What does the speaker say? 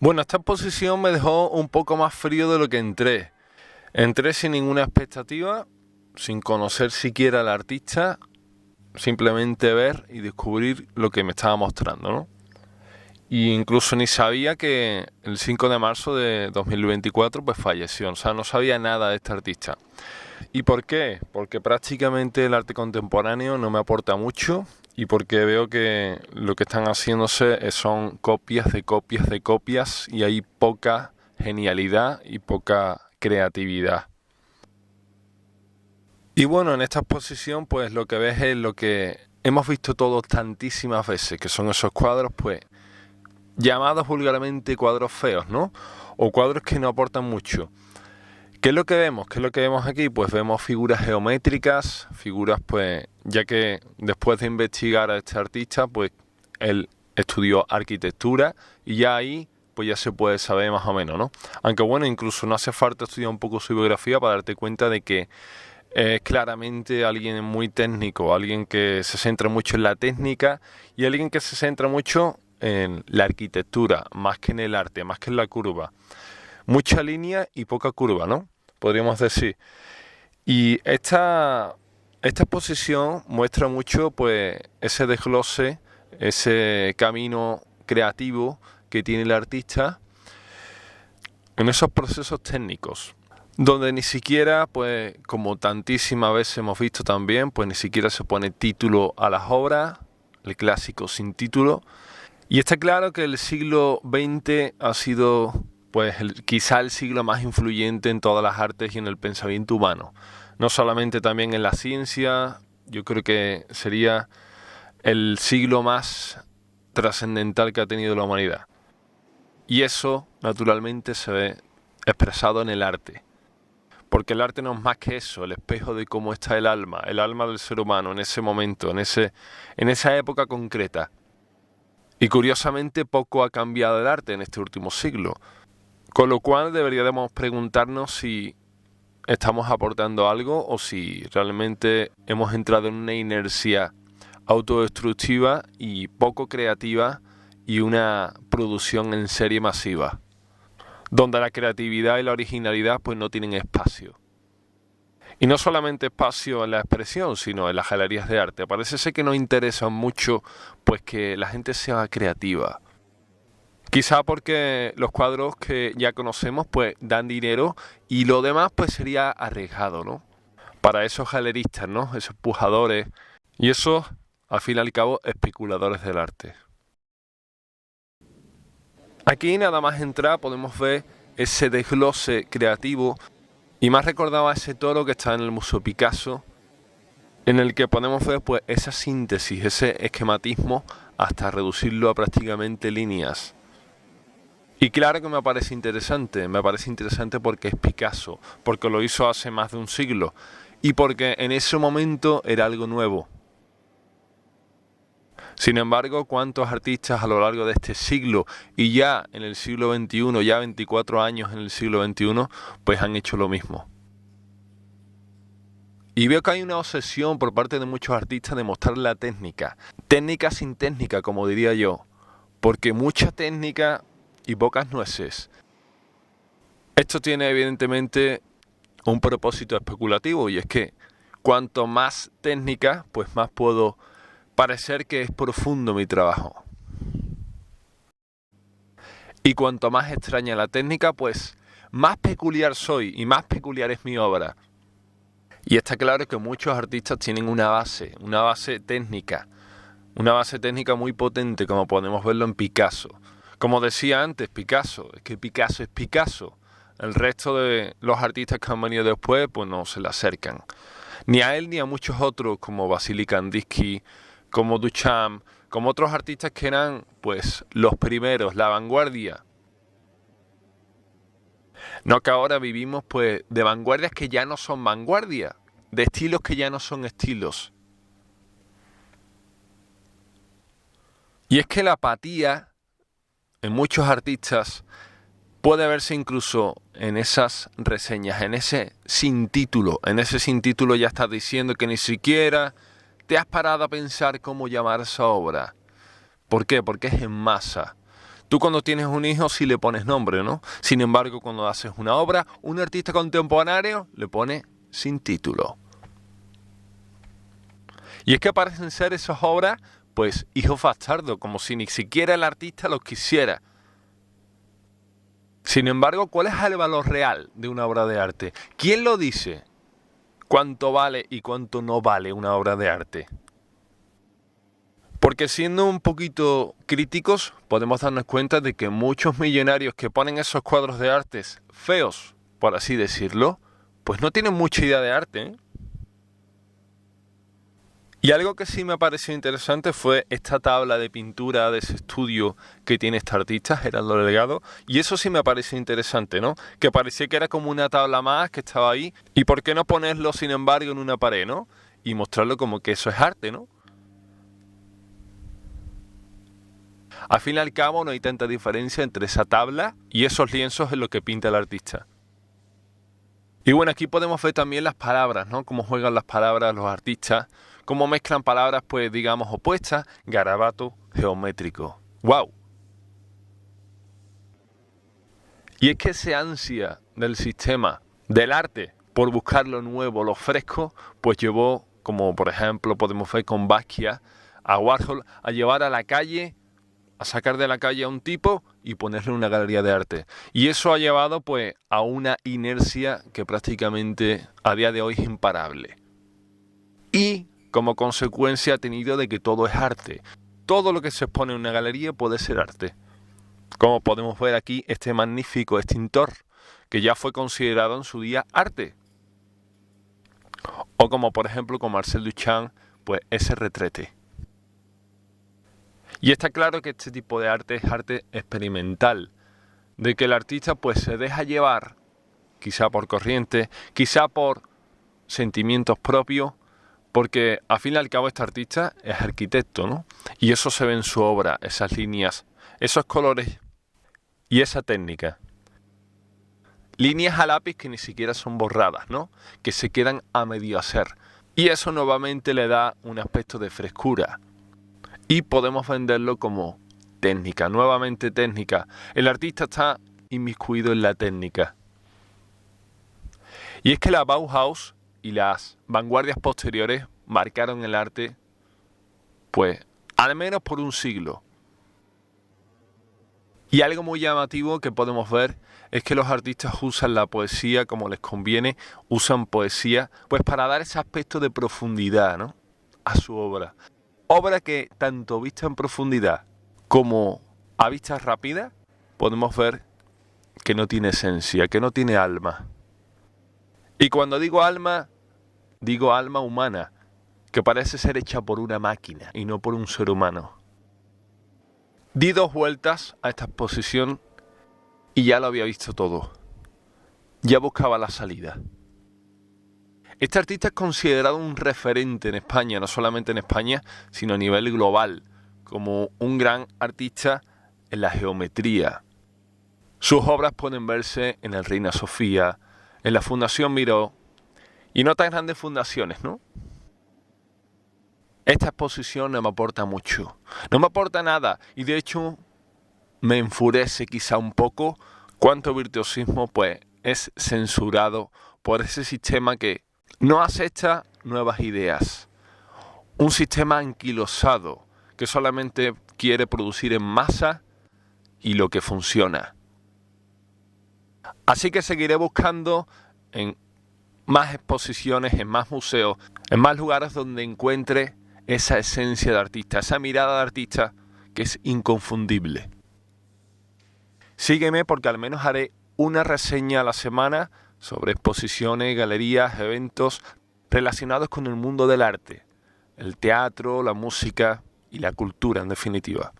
Bueno, esta exposición me dejó un poco más frío de lo que entré. Entré sin ninguna expectativa, sin conocer siquiera al artista, simplemente ver y descubrir lo que me estaba mostrando, ¿no? Y incluso ni sabía que el 5 de marzo de 2024 pues falleció, o sea, no sabía nada de este artista. ¿Y por qué? Porque prácticamente el arte contemporáneo no me aporta mucho y porque veo que lo que están haciéndose son copias de copias de copias y hay poca genialidad y poca creatividad. Y bueno, en esta exposición pues lo que ves es lo que hemos visto todos tantísimas veces, que son esos cuadros pues llamados vulgarmente cuadros feos, ¿no? O cuadros que no aportan mucho. ¿Qué es lo que vemos? ¿Qué es lo que vemos aquí? Pues vemos figuras geométricas, figuras pues, ya que después de investigar a este artista, pues él estudió arquitectura y ya ahí pues ya se puede saber más o menos, ¿no? Aunque bueno, incluso no hace falta estudiar un poco su biografía para darte cuenta de que es claramente alguien muy técnico, alguien que se centra mucho en la técnica y alguien que se centra mucho en la arquitectura, más que en el arte, más que en la curva. Mucha línea y poca curva, ¿no? Podríamos decir. Y esta exposición muestra mucho pues ese desglose, ese camino creativo que tiene el artista en esos procesos técnicos, donde ni siquiera, pues como tantísimas veces hemos visto también, pues ni siquiera se pone título a las obras, el clásico sin título. Y está claro que el siglo XX ha sido pues quizá el siglo más influyente en todas las artes y en el pensamiento humano. No solamente también en la ciencia, yo creo que sería el siglo más trascendental que ha tenido la humanidad. Y eso, naturalmente, se ve expresado en el arte. Porque el arte no es más que eso, el espejo de cómo está el alma del ser humano en ese momento, en esa época concreta. Y curiosamente poco ha cambiado el arte en este último siglo. Con lo cual deberíamos preguntarnos si estamos aportando algo o si realmente hemos entrado en una inercia autodestructiva y poco creativa y una producción en serie masiva, donde la creatividad y la originalidad pues no tienen espacio. Y no solamente espacio en la expresión, sino en las galerías de arte. Parece ser que nos interesa mucho pues que la gente sea creativa. Quizá porque los cuadros que ya conocemos pues dan dinero y lo demás pues sería arriesgado, ¿no? Para esos galeristas, ¿no? Esos pujadores y esos, al fin y al cabo, especuladores del arte. Aquí nada más entrar podemos ver ese desglose creativo y más recordaba ese toro que está en el Museo Picasso, en el que podemos ver pues esa síntesis, ese esquematismo hasta reducirlo a prácticamente líneas. Y claro que me parece interesante porque es Picasso, porque lo hizo hace más de un siglo y porque en ese momento era algo nuevo. Sin embargo, ¿cuántos artistas a lo largo de este siglo y ya en el siglo XXI, ya 24 años en el siglo XXI, pues han hecho lo mismo? Y veo que hay una obsesión por parte de muchos artistas de mostrar la técnica. Técnica sin técnica, como diría yo. Porque mucha técnica y pocas nueces. Esto tiene evidentemente un propósito especulativo y es que cuanto más técnica, pues más puedo parecer que es profundo mi trabajo. Y cuanto más extraña la técnica, pues más peculiar soy y más peculiar es mi obra. Y está claro que muchos artistas tienen una base técnica, una base técnica muy potente, como podemos verlo en Picasso. Como decía antes, Picasso, es que Picasso es Picasso. El resto de los artistas que han venido después, pues no se le acercan. Ni a él ni a muchos otros, como Vasily Kandinsky, como Duchamp, como otros artistas que eran, pues, los primeros, la vanguardia. No que ahora vivimos, pues, de vanguardias que ya no son vanguardia, de estilos que ya no son estilos. Y es que la apatía en muchos artistas puede verse incluso en esas reseñas, en ese sin título. En ese sin título ya estás diciendo que ni siquiera te has parado a pensar cómo llamar esa obra. ¿Por qué? Porque es en masa. Tú cuando tienes un hijo sí le pones nombre, ¿no? Sin embargo, cuando haces una obra, un artista contemporáneo le pone sin título. Y es que parecen ser esas obras, pues, hijos bastardos, como si ni siquiera el artista los quisiera. Sin embargo, ¿cuál es el valor real de una obra de arte? ¿Quién lo dice? ¿Cuánto vale y cuánto no vale una obra de arte? Porque siendo un poquito críticos, podemos darnos cuenta de que muchos millonarios que ponen esos cuadros de artes feos, por así decirlo, pues no tienen mucha idea de arte, ¿eh? Y algo que sí me pareció interesante fue esta tabla de pintura de ese estudio que tiene este artista, Gerardo Delgado, y eso sí me pareció interesante, ¿no? Que parecía que era como una tabla más que estaba ahí, y ¿por qué no ponerlo, sin embargo, en una pared, ¿no? Y mostrarlo como que eso es arte, ¿no? Al fin y al cabo no hay tanta diferencia entre esa tabla y esos lienzos en lo que pinta el artista. Y bueno, aquí podemos ver también las palabras, ¿no? Cómo juegan las palabras los artistas, cómo mezclan palabras, pues digamos, opuestas, garabato, geométrico. ¡Wow! Y es que ese ansia del sistema, del arte, por buscar lo nuevo, lo fresco, pues llevó, como por ejemplo podemos ver con Basquiat, a Warhol, a llevar a la calle, a sacar de la calle a un tipo y ponerle en una galería de arte. Y eso ha llevado pues a una inercia que prácticamente a día de hoy es imparable. Y como consecuencia ha tenido de que todo es arte. Todo lo que se expone en una galería puede ser arte. Como podemos ver aquí este magnífico extintor, que ya fue considerado en su día arte. O como por ejemplo con Marcel Duchamp, pues ese retrete. Y está claro que este tipo de arte es arte experimental, de que el artista pues se deja llevar, quizá por corriente, quizá por sentimientos propios, porque al fin y al cabo este artista es arquitecto, ¿no? Y eso se ve en su obra, esas líneas, esos colores y esa técnica. Líneas a lápiz que ni siquiera son borradas, ¿no? Que se quedan a medio hacer. Y eso nuevamente le da un aspecto de frescura. Y podemos venderlo como técnica, nuevamente técnica. El artista está inmiscuido en la técnica. Y es que la Bauhaus y las vanguardias posteriores marcaron el arte, pues, al menos por un siglo. Y algo muy llamativo que podemos ver es que los artistas usan la poesía como les conviene, usan poesía, pues para dar ese aspecto de profundidad, ¿no?, a su obra. Obra que, tanto vista en profundidad como a vista rápida, podemos ver que no tiene esencia, que no tiene alma. Y cuando digo alma humana, que parece ser hecha por una máquina y no por un ser humano. Di 2 vueltas a esta exposición y ya lo había visto todo. Ya buscaba la salida. Este artista es considerado un referente en España, no solamente en España, sino a nivel global, como un gran artista en la geometría. Sus obras pueden verse en el Reina Sofía, en la Fundación Miró y en otras grandes fundaciones, ¿no? Esta exposición no me aporta mucho, no me aporta nada y de hecho me enfurece quizá un poco cuánto virtuosismo pues es censurado por ese sistema que no acepta nuevas ideas. Un sistema anquilosado que solamente quiere producir en masa y lo que funciona. Así que seguiré buscando en más exposiciones, en más museos, en más lugares donde encuentre esa esencia de artista, esa mirada de artista que es inconfundible. Sígueme porque al menos haré una reseña a la semana sobre exposiciones, galerías, eventos relacionados con el mundo del arte, el teatro, la música y la cultura en definitiva.